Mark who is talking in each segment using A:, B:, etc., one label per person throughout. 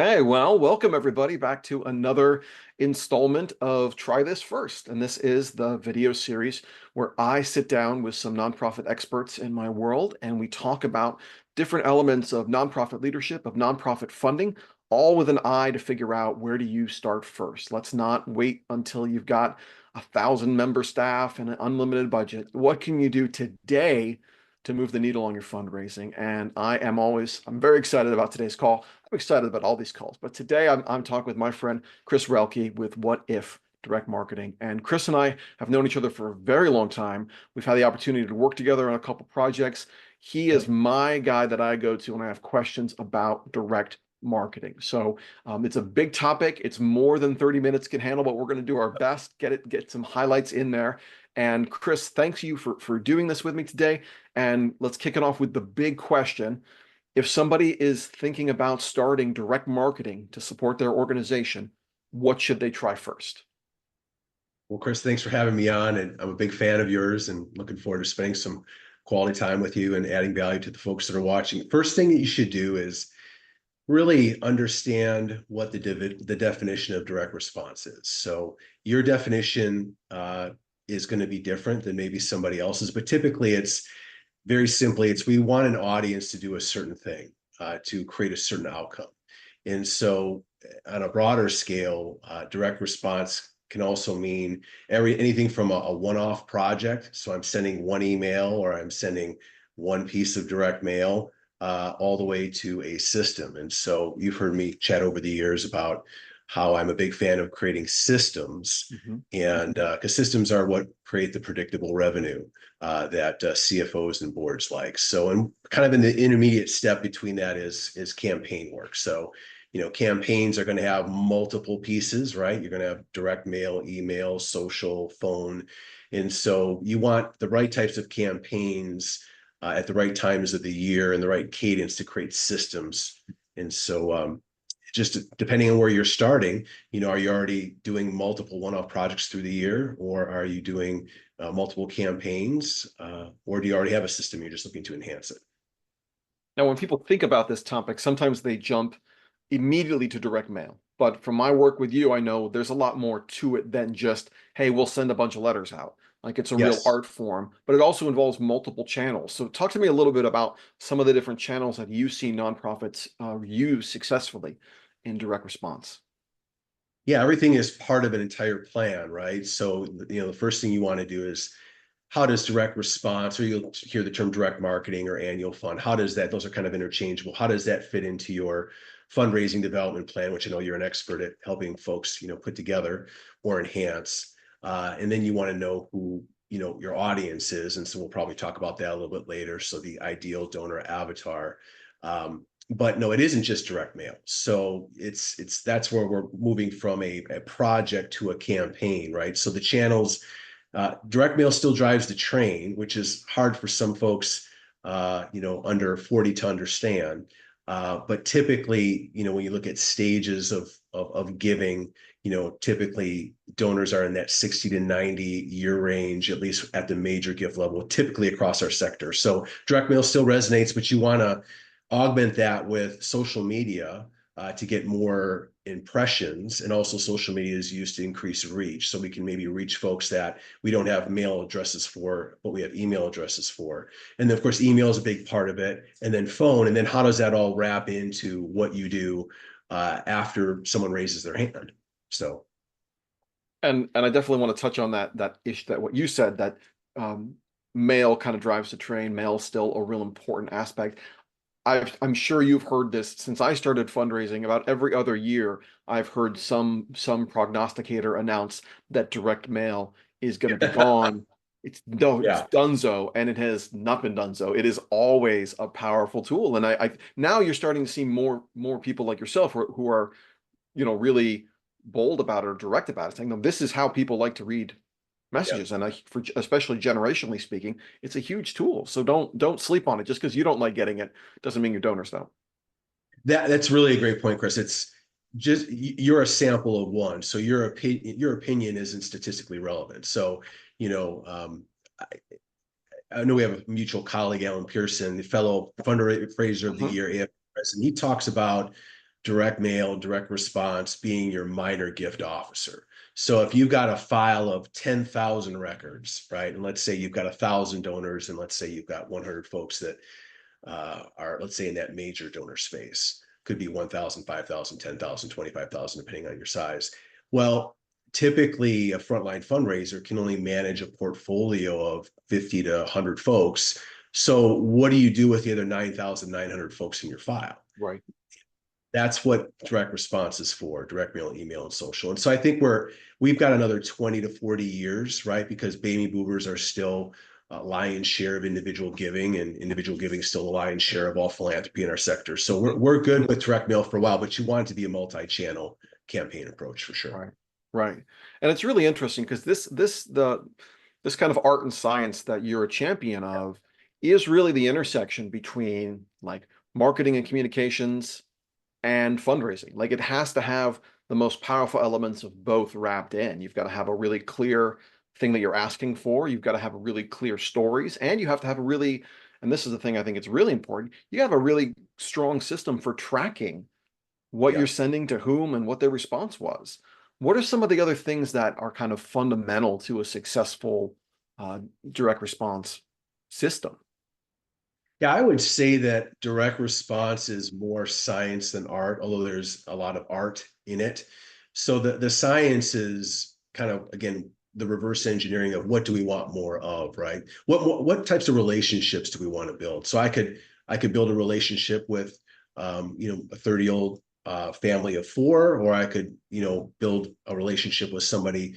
A: Hey, well, welcome everybody back to another installment of Try This First. And this is the video series where I sit down with some nonprofit experts in my world and we talk about different elements of nonprofit leadership, of nonprofit funding, all with an eye to figure out where do you start first. Let's not wait until you've got 1,000 member staff and an unlimited budget. What can you do today to move the needle on your fundraising? And I'm very excited about today's call. I'm excited about all these calls, but today I'm talking with my friend Chris Roelke with What If Direct Marketing. And Chris and I have known each other for a very long time. We've had the opportunity to work together on a couple projects. He is my guy that I go to when I have questions about direct marketing. So it's a big topic. It's more than 30 minutes can handle, but we're going to do our best, get some highlights in there. And Chris, thanks you for doing this with me today. And let's kick it off with the big question. If somebody is thinking about starting direct marketing to support their organization, what should they try first?
B: Well, Chris, thanks for having me on. And I'm a big fan of yours and looking forward to spending some quality time with you and adding value to the folks that are watching. First thing that you should do is really understand what the definition of direct response is. So your definition is going to be different than maybe somebody else's, but typically it's very simply, it's we want an audience to do a certain thing, to create a certain outcome. And so on a broader scale, direct response can also mean anything from a one-off project. So I'm sending one email or I'm sending one piece of direct mail, all the way to a system. And so you've heard me chat over the years about how I'm a big fan of creating systems, and because systems are what create the predictable revenue that CFOs and boards like. So, and kind of in the intermediate step between that is campaign work. So, campaigns are going to have multiple pieces, right? You're going to have direct mail, email, social, phone. And so you want the right types of campaigns at the right times of the year and the right cadence to create systems. And so just depending on where you're starting, are you already doing multiple one-off projects through the year, or are you doing multiple campaigns, or do you already have a system you're just looking to enhance it?
A: Now, when people think about this topic, sometimes they jump immediately to direct mail. But from my work with you, I know there's a lot more to it than just, hey, we'll send a bunch of letters out. Like it's a real
B: Yes.
A: art form, but it also involves multiple channels. So talk to me a little bit about some of the different channels that you see nonprofits use successfully in direct response.
B: Yeah, everything is part of an entire plan, right? So, the first thing you want to do is how does direct response, or you'll hear the term direct marketing or annual fund, how does that, those are kind of interchangeable. How does that fit into your fundraising development plan, which I know you're an expert at helping folks, put together or enhance. And then you want to know who, your audience is. And so we'll probably talk about that a little bit later. So the ideal donor avatar. But no, it isn't just direct mail. So that's where we're moving from a project to a campaign, right? So the channels, direct mail still drives the train, which is hard for some folks, under 40 to understand. But typically, when you look at stages of giving, typically donors are in that 60 to 90 year range, at least at the major gift level, typically across our sector. So direct mail still resonates, but you want to augment that with social media to get more impressions. And also social media is used to increase reach. So we can maybe reach folks that we don't have mail addresses for, but we have email addresses for. And then of course, email is a big part of it. And then phone. And then how does that all wrap into what you do after someone raises their hand? So
A: And I definitely want to touch on that issue, that what you said, that um, mail kind of drives the train. Mail is still a real important aspect. I'm sure you've heard this since I started fundraising. About every other year, I've heard some prognosticator announce that direct mail is going to be gone. It's no, it's
B: yeah.
A: donezo, and it has not been done so. It is always a powerful tool, and I now you're starting to see more people like yourself who are really bold about it or direct about it, saying, no, this is how people like to read
B: Yeah.
A: messages. And for especially generationally speaking, it's a huge tool. So don't sleep on it. Just because you don't like getting it doesn't mean your donors don't.
B: That's really a great point, Chris. It's just you're a sample of one, so your opinion isn't statistically relevant. So, you know, um, I, I know we have a mutual colleague, Alan Pearson, the fellow fundraiser of the
A: Mhm.
B: year, AFP, and he talks about direct mail, direct response being your minor gift officer. So if you've got a file of 10,000 records, right? And let's say you've got 1,000 donors, and let's say you've got 100 folks that are, let's say, in that major donor space. Could be 1,000, 5,000, 10,000, 25,000, depending on your size. Well, typically a frontline fundraiser can only manage a portfolio of 50 to 100 folks. So what do you do with the other 9,900 folks in your file?
A: Right.
B: That's what direct response is for: direct mail, email, and social. And so I think we've got another 20 to 40 years, right? Because baby boomers are still a lion's share of individual giving, and individual giving is still a lion's share of all philanthropy in our sector. So we're good with direct mail for a while, but you want it to be a multi-channel campaign approach for sure.
A: Right. Right. And it's really interesting because this kind of art and science that you're a champion of is really the intersection between like marketing and communications and fundraising. Like it has to have the most powerful elements of both wrapped in. You've got to have a really clear thing that you're asking for. You've got to have a really clear stories, and you have to have a really, and this is the thing I think it's really important, you have a really strong system for tracking what
B: Yeah.
A: you're sending to whom and what their response was. What are some of the other things that are kind of fundamental to a successful direct response system?
B: Yeah, I would say that direct response is more science than art, although there's a lot of art in it. So the science is kind of, again, the reverse engineering of what do we want more of, right? What types of relationships do we want to build? So I could build a relationship with a 30-year-old family of four, or I could build a relationship with somebody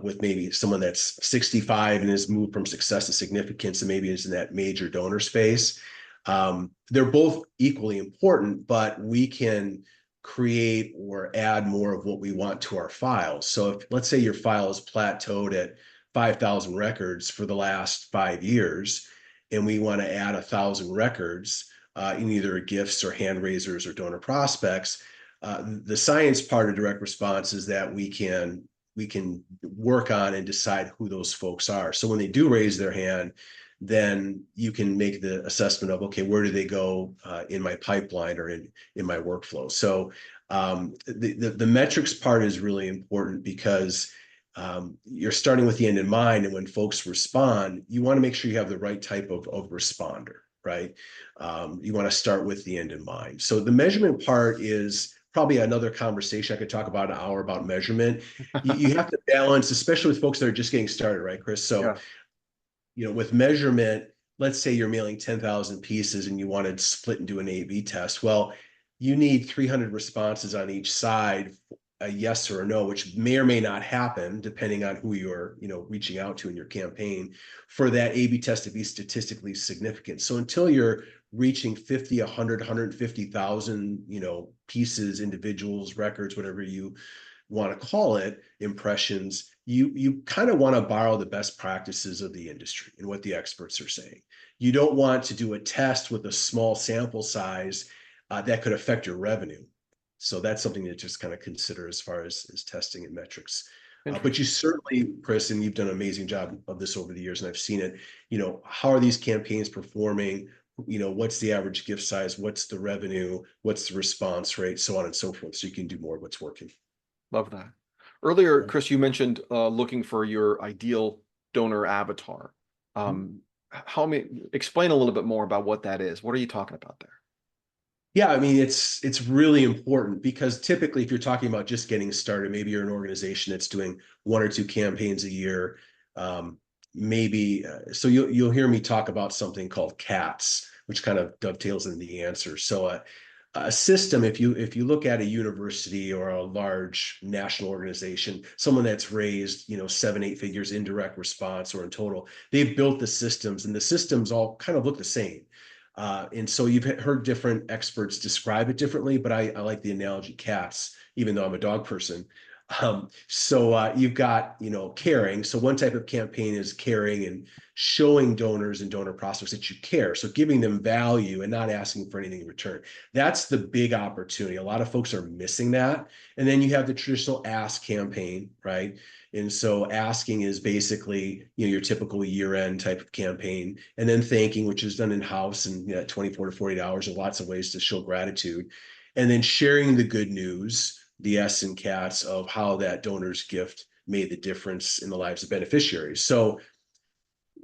B: with maybe someone that's 65 and has moved from success to significance and maybe is in that major donor space. They're both equally important, but we can create or add more of what we want to our files. So if, let's say, your file is plateaued at 5,000 records for the last 5 years, and we want to add 1,000 records in either gifts or hand raisers or donor prospects, the science part of direct response is that we can work on and decide who those folks are. So when they do raise their hand, then you can make the assessment of, okay, where do they go in my pipeline or in my workflow? So the metrics part is really important because you're starting with the end in mind. And when folks respond, you want to make sure you have the right type of responder, right? You want to start with the end in mind. So the measurement part is probably another conversation. I could talk about an hour about measurement. You have to balance, especially with folks that are just getting started, right, Chris? So,
A: Yeah.
B: with measurement, let's say you're mailing 10,000 pieces and you want to split and do an A/B test. Well, you need 300 responses on each side, a yes or a no, which may or may not happen depending on who you're, reaching out to in your campaign, for that A/B test to be statistically significant. So until you're reaching 50, 100, 150,000, pieces, individuals, records, whatever you want to call it, impressions, you kind of want to borrow the best practices of the industry and what the experts are saying. You don't want to do a test with a small sample size that could affect your revenue. So that's something to just kind of consider as far as testing and metrics. But you certainly, Chris, and you've done an amazing job of this over the years, and I've seen it, how are these campaigns performing? What's the average gift size? What's the revenue? What's the response rate? So on and so forth. So you can do more of what's working.
A: Love that. Earlier, Chris, you mentioned looking for your ideal donor avatar. Explain a little bit more about what that is. What are you talking about there?
B: Yeah, I mean, it's really important because typically if you're talking about just getting started, maybe you're an organization that's doing one or two campaigns a year, maybe so you'll hear me talk about something called CATS, which kind of dovetails into the answer. So a system, if you look at a university or a large national organization, someone that's raised 7-8 figures in direct response or in total, they've built the systems, and the systems all kind of look the same. And so you've heard different experts describe it differently, but I like the analogy CATS, even though I'm a dog person. So you've got, caring. So one type of campaign is caring and showing donors and donor prospects that you care. So giving them value and not asking for anything in return. That's the big opportunity. A lot of folks are missing that. And then you have the traditional ask campaign, right? And so asking is basically, your typical year-end type of campaign. And then thanking, which is done in-house, and 24 to 48 hours, and lots of ways to show gratitude. and then sharing the good news, the S and CATs of how that donor's gift made the difference in the lives of beneficiaries. So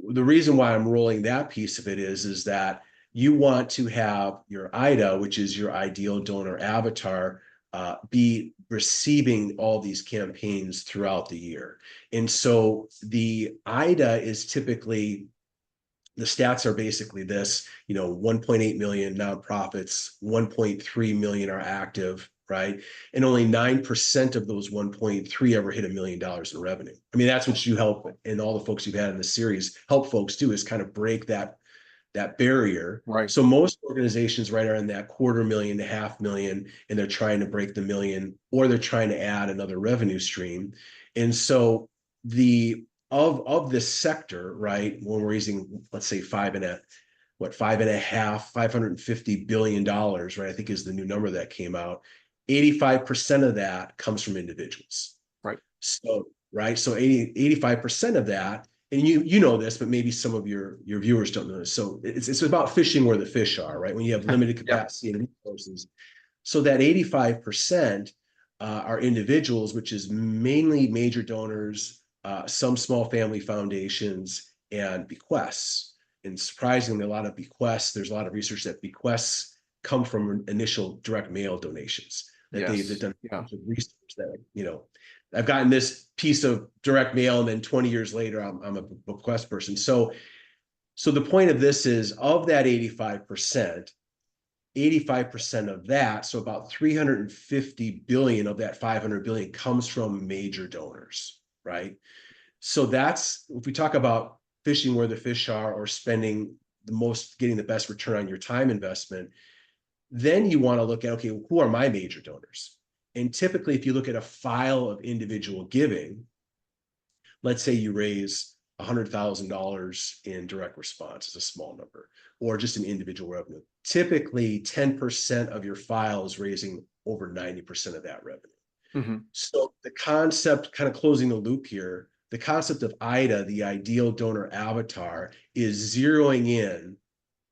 B: the reason why I'm rolling that piece of it is that you want to have your IDA, which is your ideal donor avatar, be receiving all these campaigns throughout the year. And so the IDA is typically, the stats are basically this, 1.8 million nonprofits, 1.3 million are active, right? And only 9% of those 1.3 ever hit $1 million in revenue. I mean, that's what you help, and all the folks you've had in this series help folks do, is kind of break that barrier.
A: Right.
B: So most organizations right are in that 250,000 to 500,000, and they're trying to break the million, or they're trying to add another revenue stream. And so the of this sector, right, when we're raising, let's say $550 billion, right, I think is the new number that came out. 85% of that comes from individuals.
A: Right.
B: So, right. So 85% of that, and you know this, but maybe some of your viewers don't know this. So it's about fishing where the fish are, right? When you have limited capacity and resources. So that 85% are individuals, which is mainly major donors, some small family foundations, and bequests. And surprisingly, a lot of bequests, there's a lot of research that bequests come from initial direct mail donations, that they've done research that, I've gotten this piece of direct mail, and then 20 years later, I'm a bequest person. So the point of this is, of that 85%, 85% of that, so about 350 billion of that 500 billion comes from major donors, right? So that's, if we talk about fishing where the fish are, or spending the most, getting the best return on your time investment, then you want to look at, okay, who are my major donors? And typically, if you look at a file of individual giving, let's say you raise $100,000 in direct response, is a small number, or just an individual revenue. Typically, 10% of your file is raising over 90% of that revenue.
A: Mm-hmm.
B: So the concept, kind of closing the loop here, the concept of IDA, the ideal donor avatar, is zeroing in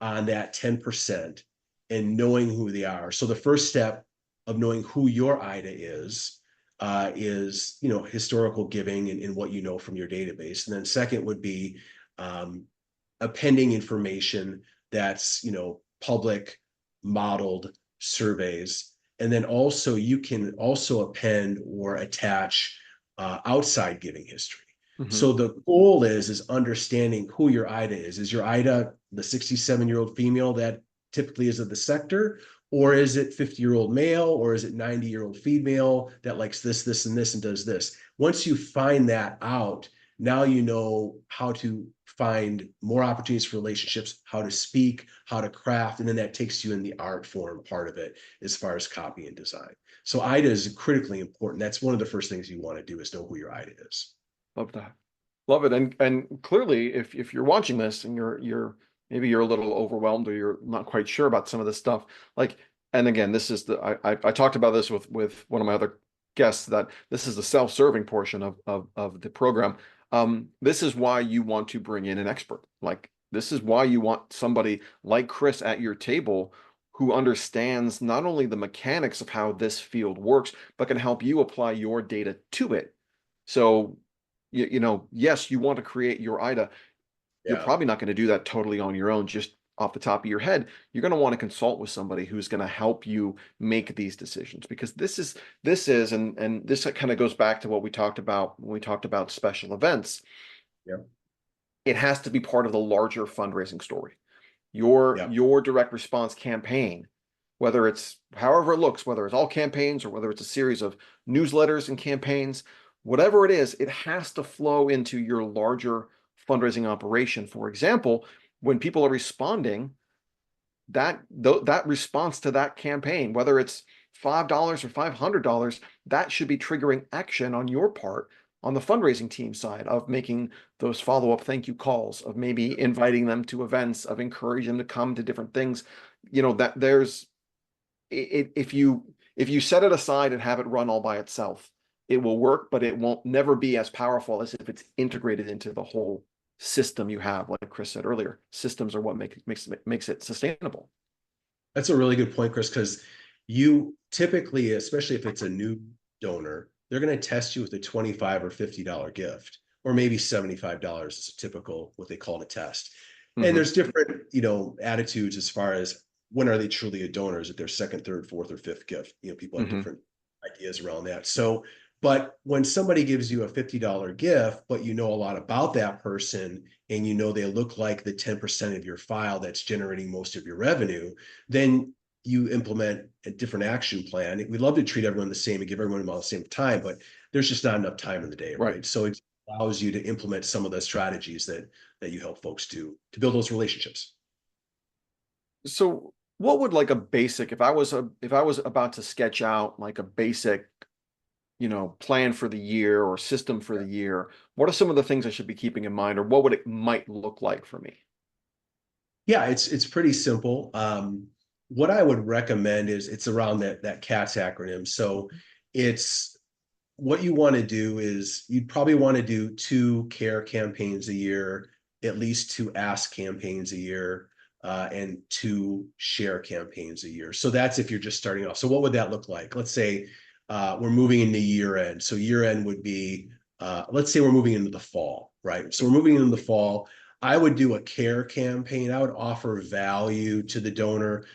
B: on that 10% and knowing who they are. So the first step of knowing who your IDA is historical giving and what you know from your database. And then second would be appending information that's public modeled surveys. And then also you can also append or attach outside giving history.
A: Mm-hmm.
B: So the goal is understanding who your IDA is. Is your IDA the 67-year-old female that typically is of the sector? Or is it 50-year-old male? Or is it 90-year-old female that likes this, this, and this, and does this? Once you find that out, now you know how to find more opportunities for relationships, how to speak, how to craft, and then that takes you in the art form part of it as far as copy and design. So IDA is critically important. That's one of the first things you want to do, is know who your IDA is.
A: Love that. Love it. And clearly, if you're watching this and you're maybe you're a little overwhelmed, or you're not quite sure about some of this stuff, like, and again, this is I talked about this with one of my other guests, that this is the self-serving portion of the program. This is why you want to bring in an expert. Like, this is why you want somebody like Chris at your table, who understands not only the mechanics of how this field works, but can help you apply your data to it. So, yes, you want to create your IDA. You're probably not going to do that totally on your own, just off the top of your head. You're going to want to consult with somebody who's going to help you make these decisions, because this is, and this kind of goes back to what we talked about when we talked about special events.
B: Yeah.
A: It has to be part of the larger fundraising story. Your direct response campaign, whether it's however it looks, whether it's all campaigns or whether it's a series of newsletters and campaigns, whatever it is, it has to flow into your larger fundraising operation. For example, when people are responding, that response to that campaign, whether it's $5 or $500, that should be triggering action on your part, on the fundraising team side, of making those follow-up thank you calls, of maybe inviting them to events, of encouraging them to come to different things. That there's if you set it aside and have it run all by itself, it will work, but it won't never be as powerful as if it's integrated into the whole system you have. Like Chris said earlier, systems are what makes it sustainable.
B: That's a really good point, Chris, because you typically, especially if it's a new donor, they're going to test you with a $25 or $50 gift, or maybe $75 is a typical what they call a test. And
A: Hmm.
B: there's different, attitudes as far as when are they truly a donor? Is it their second, third, fourth, or fifth gift? People have
A: Hmm.
B: different ideas around that. So, but when somebody gives you a $50 gift, but you know a lot about that person and you know they look like the 10% of your file that's generating most of your revenue, then you implement a different action plan. We'd love to treat everyone the same and give everyone all the same time, but there's just not enough time in the day,
A: Right.
B: right? So it allows you to implement some of the strategies that you help folks do to build those relationships.
A: So what would like a basic, if I was about to sketch out like a basic, plan for the year or system for the year, what are some of the things I should be keeping in mind, or what would it might look like for me?
B: Yeah, it's pretty simple. What I would recommend is it's around that CATS acronym. So it's what you want to do is you'd probably want to do 2 care campaigns a year, at least 2 ask campaigns a year, and 2 share campaigns a year. So that's if you're just starting off. So what would that look like? Let's say we're moving into year end. So year end would be, let's say we're moving into the fall, right? So we're moving into the fall. I would do a care campaign. I would offer value to the donor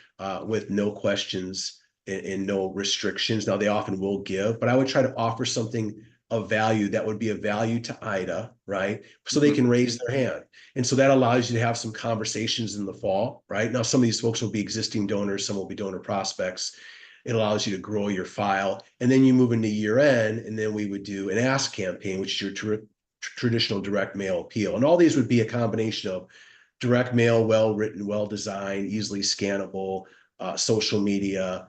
B: with no questions and no restrictions. Now, they often will give, but I would try to offer something of value that would be of value to IDA, right? So they
A: Hmm.
B: can raise their hand. And so that allows you to have some conversations in the fall, right? Now, some of these folks will be existing donors, some will be donor prospects. It allows you to grow your file. And then you move into year end, and then we would do an ask campaign, which is your traditional direct mail appeal. And all these would be a combination of direct mail, well written, well designed, easily scannable, social media,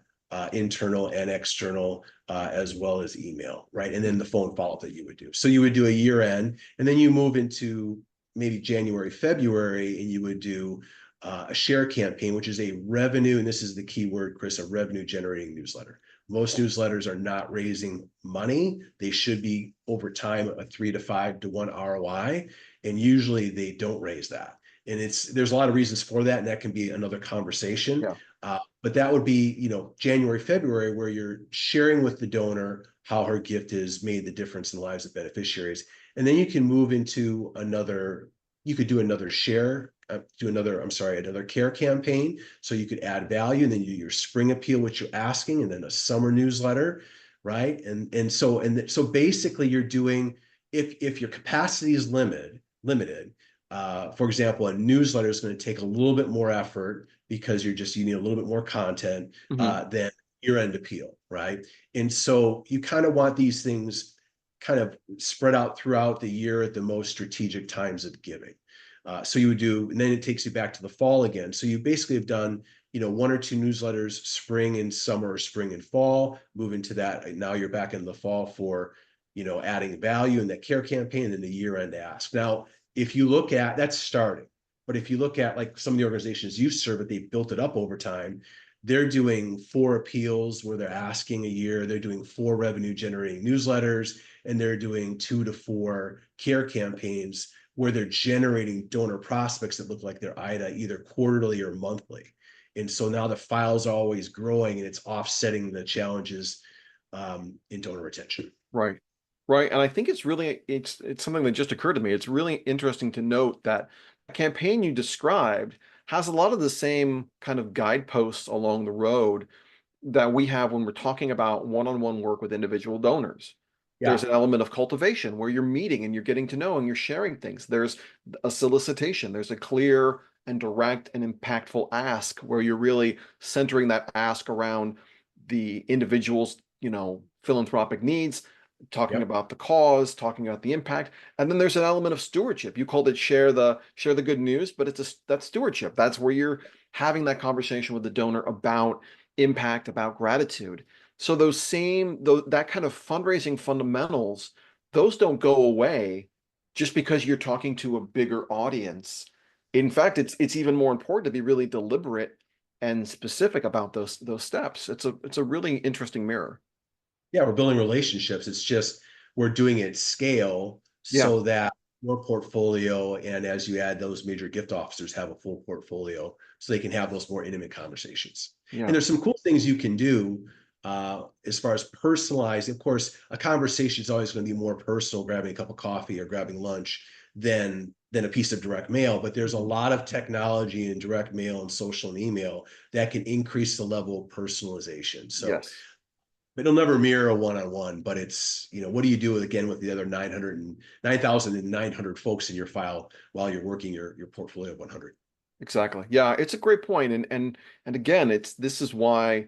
B: internal and external, as well as email, right? And then the phone follow-up that you would do. So you would do a year end, and then you move into maybe January, February, and you would do a share campaign, which is a revenue, and this is the key word, Chris, a revenue generating newsletter. Most newsletters are not raising money. They should be over time a 3 to 5 to 1 ROI, and usually they don't raise that. And there's a lot of reasons for that, and that can be another conversation.
A: Yeah.
B: But that would be, January, February, where you're sharing with the donor how her gift has made the difference in the lives of beneficiaries. And then you can move into you could do another another care campaign. So you could add value, and then you do your spring appeal, which you're asking, and then a summer newsletter, right? And so basically you're doing, if your capacity is limited, for example, a newsletter is going to take a little bit more effort because you need a little bit more content
A: Hmm.
B: than year-end appeal, right? And so you kind of want these things kind of spread out throughout the year at the most strategic times of giving. So you would do, and then it takes you back to the fall again. So you basically have done, 1 or 2 newsletters, spring and summer, spring and fall, move into that. Now you're back in the fall for, adding value in that care campaign, and then the year-end ask. Now, if you look at that's starting, but if you look at like some of the organizations you serve, they built it up over time. They're doing 4 appeals where they're asking a year. They're doing 4 revenue generating newsletters, and they're doing 2 to 4 care campaigns where they're generating donor prospects that look like they're IDA either quarterly or monthly. And so now the file's are always growing, and it's offsetting the challenges in donor retention.
A: Right. Right. And I think it's something that just occurred to me. It's really interesting to note that the campaign you described has a lot of the same kind of guideposts along the road that we have when we're talking about one-on-one work with individual donors. There's
B: Yeah.
A: an element of cultivation where you're meeting and you're getting to know and you're sharing things. There's a solicitation. There's a clear and direct and impactful ask where you're really centering that ask around the individual's, philanthropic needs, talking
B: Yep.
A: about the cause, talking about the impact. And then there's an element of stewardship. You called it share the good news, but that's stewardship. That's where you're having that conversation with the donor about impact, about gratitude. So that kind of fundraising fundamentals, those don't go away just because you're talking to a bigger audience. In fact, it's even more important to be really deliberate and specific about those steps. It's a really interesting mirror.
B: Yeah, we're building relationships. It's just we're doing it at scale
A: Yeah.
B: so that your portfolio, and as you add those major gift officers, have a full portfolio so they can have those more intimate conversations.
A: Yeah.
B: And there's some cool things you can do as far as personalized. Of course, a conversation is always going to be more personal, grabbing a cup of coffee or grabbing lunch than a piece of direct mail. But there's a lot of technology in direct mail and social and email that can increase the level of personalization. So
A: Yes.
B: it'll never mirror a one-on-one, but it's, what do you do again with the other 9,900 folks in your file while you're working your portfolio of 100?
A: Exactly. Yeah, it's a great point. And again, this is why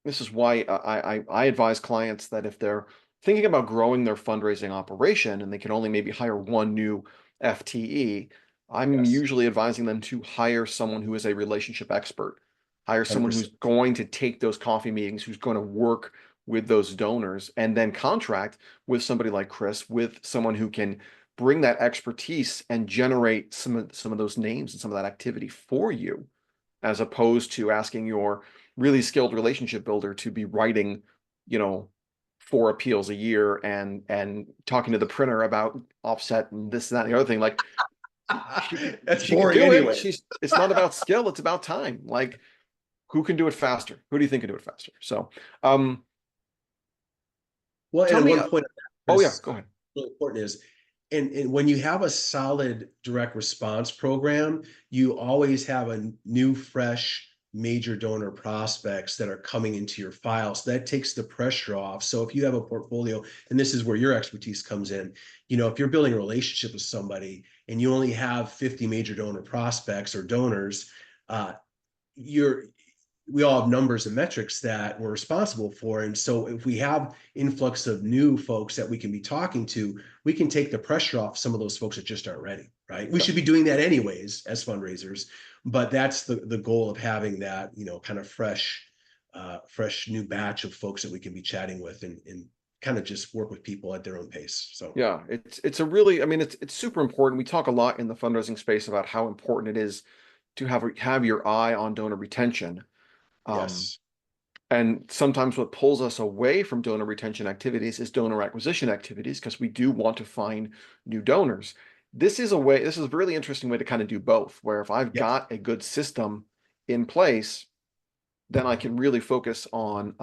A: I advise clients that if they're thinking about growing their fundraising operation and they can only maybe hire one new FTE, I'm
B: Yes,
A: usually advising them to hire someone who is a relationship expert, hire someone who's
B: 100%.
A: going to take those coffee meetings, who's going to work with those donors, and then contract with somebody like Chris, with someone who can bring that expertise and generate some of those names and some of that activity for you, as opposed to asking your really skilled relationship builder to be writing, you know, 4 appeals a year and talking to the printer about offset and this and that and the other thing. Like she can
B: That's
A: she can
B: boring
A: do it.
B: anyway.
A: It's not about skill, it's about time. Like who can do it faster? Who do you think can do it faster? So um
B: Well,
A: tell
B: and
A: me
B: one point,
A: oh yeah,
B: Chris,
A: go ahead.
B: really important is, and when you have a solid direct response program, you always have a new, fresh major donor prospects that are coming into your file. So that takes the pressure off. So if you have a portfolio, and this is where your expertise comes in, if you're building a relationship with somebody and you only have 50 major donor prospects or donors, uh, you're we all have numbers and metrics that we're responsible for. And so if we have influx of new folks that we can be talking to, we can take the pressure off some of those folks that just aren't ready, right? We should be doing that anyways as fundraisers, but that's the goal of having that, kind of fresh new batch of folks that we can be chatting with and kind of just work with people at their own pace. So
A: Yeah, it's a really, I mean, it's super important. We talk a lot in the fundraising space about how important it is to have your eye on donor retention. Um,
B: yes.
A: and sometimes what pulls us away from donor retention activities is donor acquisition activities because we do want to find new donors. This is a really interesting way to kind of do both, where if I've
B: Yes.
A: got a good system in place, then I can really focus on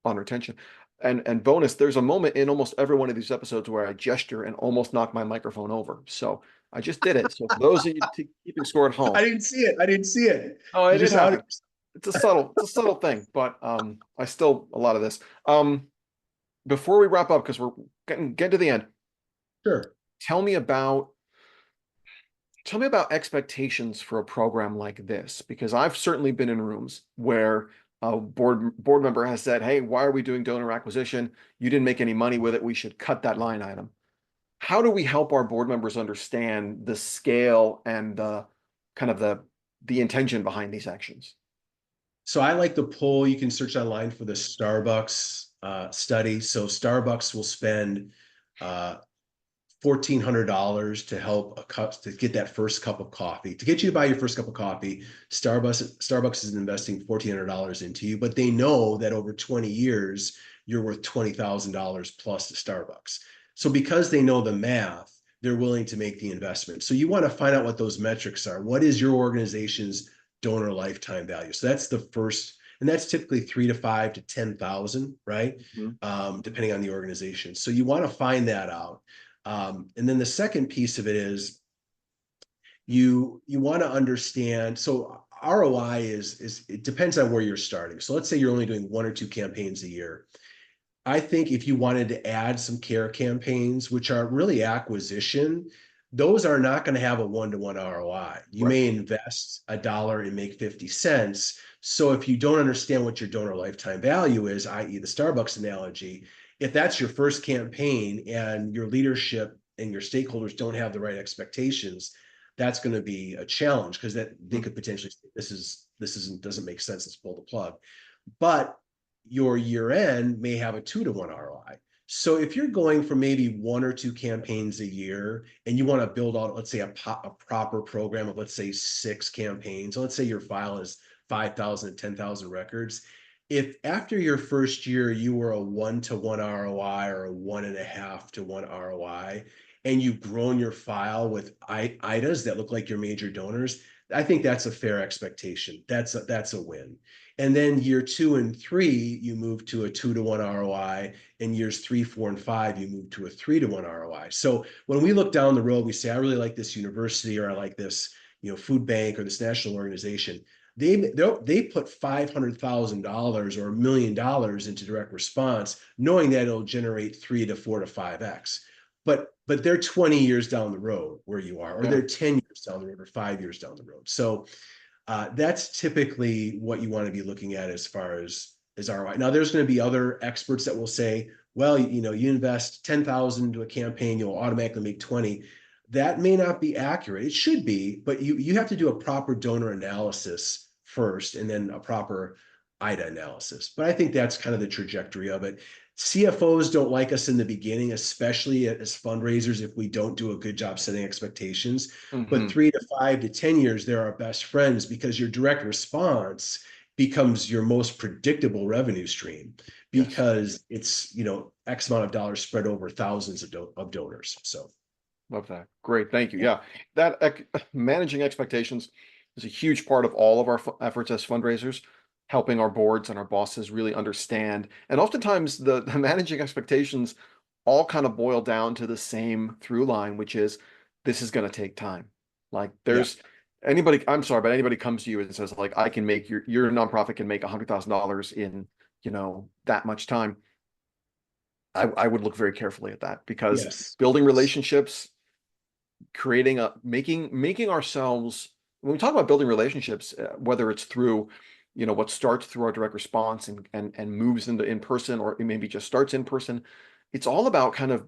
A: retention. And bonus, there's a moment in almost every one of these episodes where I gesture and almost knock my microphone over. So I just did it. So for those of you keeping score at home,
B: I didn't see it. I didn't see it.
A: oh,
B: You
A: it did
B: just outed
A: happen. It's a subtle thing, but I still a lot of this. Before we wrap up, because we're getting to the end,
B: Sure.
A: tell me about tell me about expectations for a program like this, because I've certainly been in rooms where a board member has said, "Hey, why are we doing donor acquisition? You didn't make any money with it. We should cut that line item." How do we help our board members understand the scale and the kind of the intention behind these actions?
B: So I like the poll. You can search online for the Starbucks study. So Starbucks will spend uh, $1,400 to help to get that first cup of coffee. To get you to buy your first cup of coffee, Starbucks is investing $1,400 into you, but they know that over 20 years you're worth $20,000 plus to Starbucks. So because they know the math, they're willing to make the investment. So you want to find out what those metrics are. What is your organization's donor lifetime value? So that's the first, and that's typically 3 to 5 to 10,000, right?
A: Mhm.
B: Depending on the organization. So you want to find that out. And then the second piece of it is you want to understand. So ROI is it depends on where you're starting. So let's say you're only doing 1 or 2 campaigns a year. I think if you wanted to add some care campaigns, which are really acquisition, those are not going to have a one-to-one ROI. You
A: Right.
B: may invest $1 and make 50 cents. So if you don't understand what your donor lifetime value is, i.e. the Starbucks analogy, if that's your first campaign and your leadership and your stakeholders don't have the right expectations, that's going to be a challenge because that they
A: Mhm.
B: could potentially say, this isn't doesn't make sense. Let's pull the plug. But your year end may have a 2-to-1 ROI. So if you're going for maybe 1 or 2 campaigns a year and you want to build out, let's say a proper program of, let's say 6 campaigns, so let's say your file is 5,000 to 10,000 records. If after your first year, you were a 1-to-1 ROI or a 1.5-to-1 ROI, and you've grown your file with IDAs that look like your major donors, I think that's a fair expectation. That's a win. And then year 2 and 3, you move to a 2-to-1 ROI. In years 3, 4, and 5, you move to a 3-to-1 ROI. So when we look down the road, we say, I really like this university, or I like this, food bank, or this national organization. They put $500,000 or $1 million into direct response, knowing that it'll generate 3 to 4 to 5x. But they're 20 years down the road where you are, or
A: Yeah.
B: they're 10 years down the road, or 5 years down the road. So that's typically what you want to be looking at as far as ROI. Now, there's going to be other experts that will say, well, you invest 10,000 into a campaign, you'll automatically make 20. That may not be accurate. It should be, but you have to do a proper donor analysis first, and then a proper IDA analysis. But I think that's kind of the trajectory of it. CFOs don't like us in the beginning, especially as fundraisers, if we don't do a good job setting expectations. But 3 to 5 to 10 years, they're our best friends, because your direct response becomes your most predictable revenue stream, because it's, X amount of dollars spread over thousands of donors. So.
A: Love that. Great. Thank you. Yeah. That managing expectations is a huge part of all of our efforts as fundraisers, helping our boards and our bosses really understand. And oftentimes the managing expectations all kind of boil down to the same through line, which is this is going to take time. Like there's anybody, I'm sorry, but anybody comes to you and says, like, I can make your nonprofit can make $100,000 in, that much time. I would look very carefully at that, because building relationships, making ourselves, when we talk about building relationships, whether it's through, what starts through our direct response and moves into in person, or it maybe just starts in person, it's all about kind of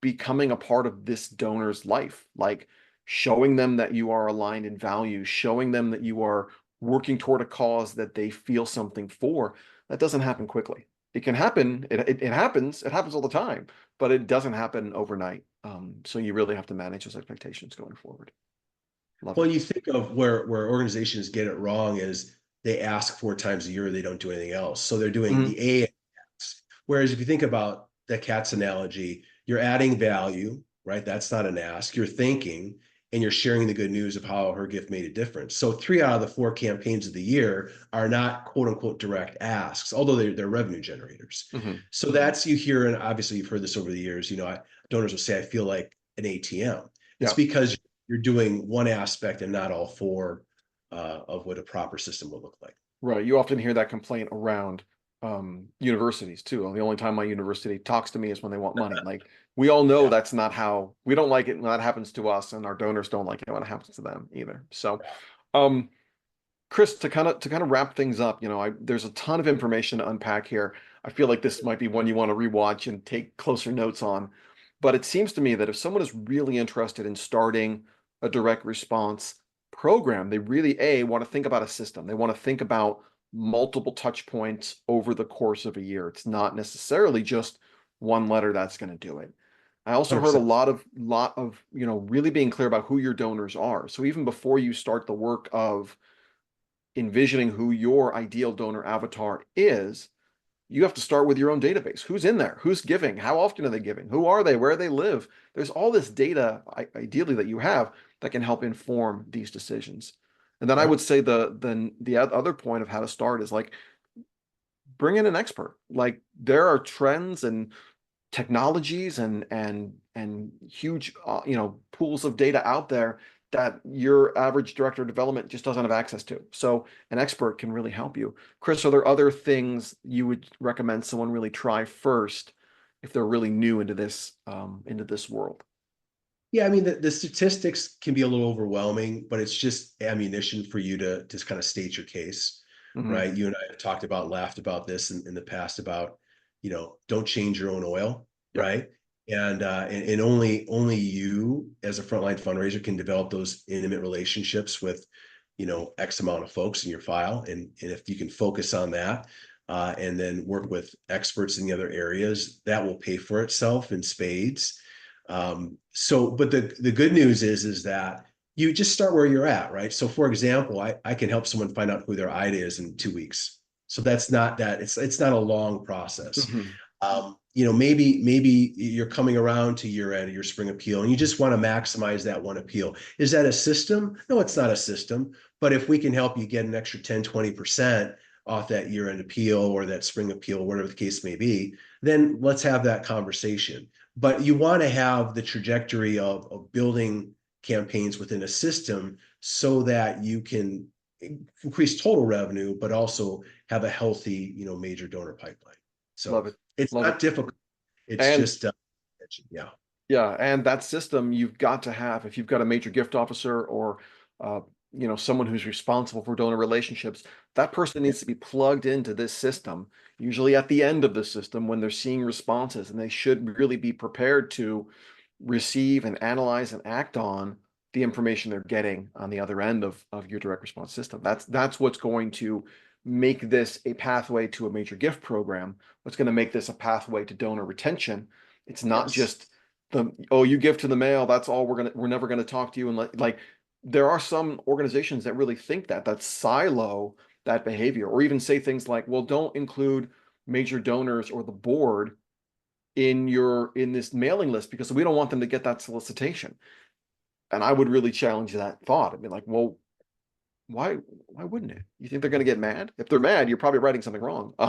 A: becoming a part of this donor's life, like showing them that you are aligned in values, showing them that you are working toward a cause that they feel something for. That doesn't happen quickly. It can happen. It happens. It happens all the time, but it doesn't happen overnight. So you really have to manage those expectations going forward.
B: Well, you think of where organizations get it wrong is they ask 4 times a year, they don't do anything else. So they're doing the A. Whereas if you think about the cat's analogy, you're adding value, right? That's not an ask. You're thinking, and you're sharing the good news of how her gift made a difference. So 3 out of the 4 campaigns of the year are not quote unquote direct asks, although they're revenue generators. So that's, you hear, and obviously you've heard this over the years, donors will say, I feel like an ATM. It's because you're doing one aspect and not all 4 of what a proper system will look like.
A: Right. You often hear that complaint around universities too. The only time my university talks to me is when they want money. Like, we all know that's not how, we don't like it when that happens to us, and our donors don't like it when it happens to them either. So, Chris, to kind of wrap things up, there's a ton of information to unpack here. I feel like this might be one you want to rewatch and take closer notes on. But it seems to me that if someone is really interested in starting a direct response program, they really want to think about a system. They want to think about multiple touch points over the course of a year. It's not necessarily just one letter that's going to do it. I also heard a lot of really being clear about who your donors are. So even before you start the work of envisioning who your ideal donor avatar is, you have to start with your own database. Who's in there? Who's giving? How often are they giving? Who are they? Where do they live? There's all this data, ideally, that you have that can help inform these decisions. And then I would say the other point of how to start is, like, bring in an expert. Like, there are trends and technologies and huge pools of data out there that your average director of development just doesn't have access to. So an expert can really help you. Chris, are there other things you would recommend someone really try first if they're really new into this world?
B: Yeah, I mean, the statistics can be a little overwhelming, but it's just ammunition for you to just kind of state your case, right? You and I have talked about, laughed about this in the past about, don't change your own oil, right? And only you as a frontline fundraiser can develop those intimate relationships with, X amount of folks in your file. And if you can focus on that, and then work with experts in the other areas, that will pay for itself in spades. But the good news is that you just start where you're at, right? So for example, I can help someone find out who their IDA is in 2 weeks. So that's not that, it's not a long process. Maybe you're coming around to year end of your spring appeal and you just want to maximize that one appeal. Is that a system? No, it's not a system. But if we can help you get an extra 10, 20% off that year end appeal or that spring appeal, whatever the case may be, then let's have that conversation. But you want to have the trajectory of building campaigns within a system so that you can increase total revenue, but also have a healthy, major donor pipeline. So
A: Love it.
B: it's
A: Love
B: not
A: it.
B: difficult. It's
A: And
B: just, yeah.
A: yeah, and that system you've got to have if you've got a major gift officer or uh, someone who's responsible for donor relationships, that person needs to be plugged into this system, usually at the end of the system when they're seeing responses, and they should really be prepared to receive and analyze and act on the information they're getting on the other end of your direct response system. That's what's going to make this a pathway to a major gift program. What's going to make this a pathway to donor retention. It's not
B: Yes.
A: just you give to the mail, that's all we're never gonna talk to you. And like there are some organizations that really think that silo that behavior, or even say things like, well, don't include major donors or the board in this mailing list because we don't want them to get that solicitation. And I would really challenge that thought. I'd be like, well, why wouldn't it? You think they're gonna get mad? If they're mad, you're probably writing something wrong.
B: They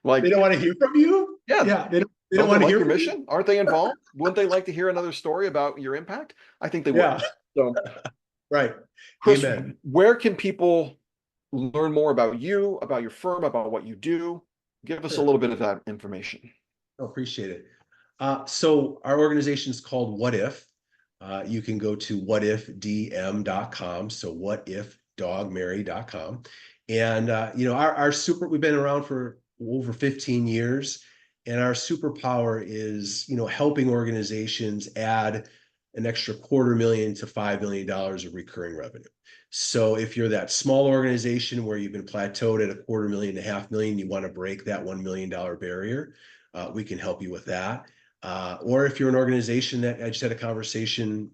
A: Like,
B: don't want to hear from you.
A: yeah,
B: Yeah. They don't
A: don't they
B: want to
A: like
B: hear
A: your
B: from you.
A: mission? Aren't they involved? Wouldn't they like to hear another story about your impact? I think they would.
B: Yeah.
A: So,
B: Right.
A: Chris,
B: Amen.
A: where can people learn more about you, about your firm, about what you do? Give us a
B: Sure.
A: little bit of that information.
B: I appreciate it. So our organization is called What If. You can go to whatifdm.com. So whatifdogmary.com. And we've been around for over 15 years. And our superpower is, helping organizations add an extra $250,000 to $5 million of recurring revenue. So if you're that small organization where you've been plateaued at $250,000 to $500,000, you want to break that $1 million barrier, we can help you with that. Or if you're an organization that I just had a conversation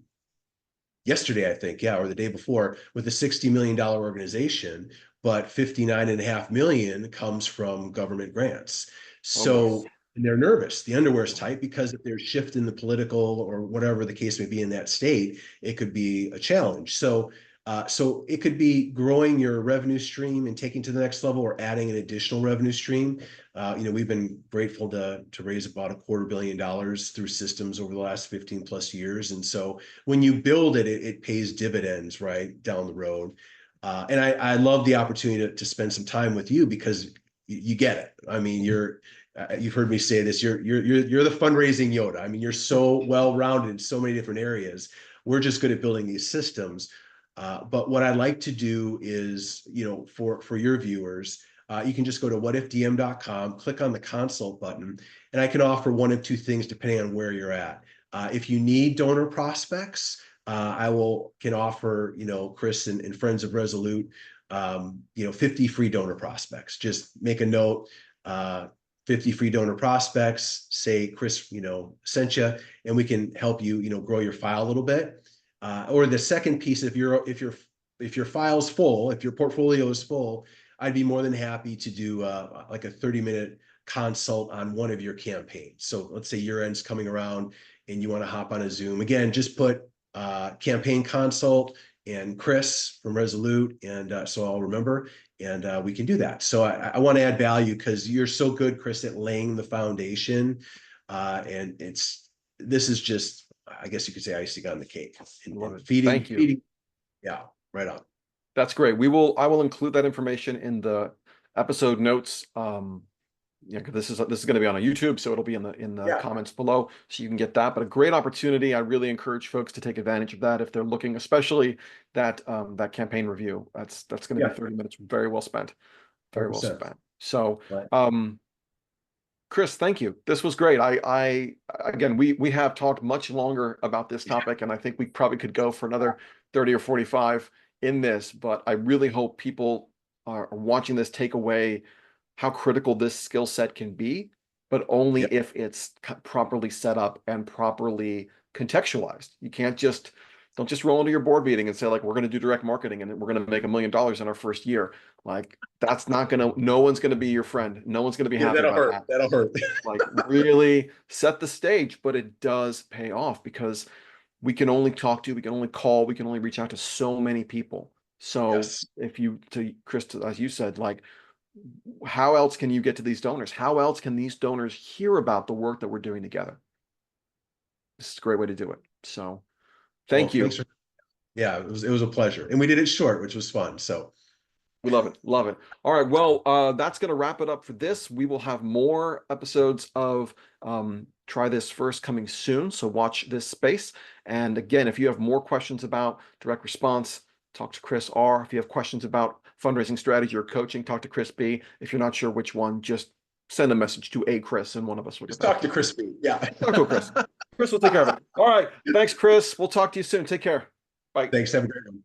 B: yesterday, I think, yeah, or the day before, with a $60 million organization, but 59.5 million comes from government grants.
A: Oh boy.
B: So and they're nervous. The underwear's tight because if there's shift in the political or whatever the case may be in that state, it could be a challenge. So it could be growing your revenue stream and taking to the next level or adding an additional revenue stream. We've been grateful to raise about $250 million through systems over the last 15 plus years. And so when you build it, it pays dividends right down the road. And I love the opportunity to spend some time with you because you get it. I mean, you've heard me say this. You're the fundraising Yoda. I mean, you're so well rounded in so many different areas. We're just good at building these systems. But what I'd like to do is, for your viewers, you can just go to whatifdm.com, click on the consult button, and I can offer one of two things depending on where you're at. If you need donor prospects, can offer, Chris and friends of Resolute, 50 free donor prospects. Just make a note, 50 free donor prospects, say Chris, sent you, and we can help you, grow your file a little bit. Or the second piece, if your file's full, if your portfolio is full, I'd be more than happy to do like a 30-minute consult on one of your campaigns. So let's say year end's coming around and you want to hop on a Zoom. Again, just put campaign consult and Chris from Resolute, and so I'll remember, and we can do that. So I want to add value because you're so good, Chris, at laying the foundation, and this is just, I guess you could say, icing on the cake and
A: Thank you.
B: feeding. Yeah, right on.
A: That's great. I will include that information in the episode notes. Yeah, 'cause this is going to be on a YouTube, so it'll be in the
B: Yeah,
A: comments below, so you can get that. But a great opportunity. I really encourage folks to take advantage of that if they're looking, especially that campaign review. That's going to
B: yeah,
A: be 30 minutes very well spent. Very well
B: 100%.
A: spent. So,
B: Right.
A: Chris, thank you. This was great. I again, we have talked much longer about this topic, and I think we probably could go for another 30 or 45 in this, but I really hope people are watching this take away how critical this skill set can be, but only
B: Yeah,
A: if it's properly set up and properly contextualized. You can't just Don't just roll into your board meeting and say, like, we're going to do direct marketing and we're going to make $1 million in our first year. Like, that's not going to, no one's going to be your friend. No one's going to be
B: Yeah,
A: happy
B: that'll
A: about
B: hurt.
A: that.
B: That'll hurt.
A: Like, really set the stage, but it does pay off because we can only talk to, we can only call, we can only reach out to so many people. So
B: Yes.
A: if you, to Chris, as you said, like, how else can you get to these donors? How else can these donors hear about the work that we're doing together? This is a great way to do it. So
B: Well,
A: thank you.
B: yeah, it was a pleasure. And we did it short, which was fun. So
A: We love it. Love it. All right. Well, that's going to wrap it up for this. We will have more episodes of Try This First coming soon. So watch this space. And again, if you have more questions about direct response, talk to Chris R. If you have questions about fundraising strategy or coaching, talk to Chris B. If you're not sure which one, just send a message to a Chris and one of us will get
B: just
A: back
B: talk
A: to
B: to
A: you.
B: Chris B. Yeah.
A: Talk to Chris. Chris will take care of it. All right. Thanks, Chris. We'll talk to you soon. Take care. Bye.
B: Thanks. Have a great one.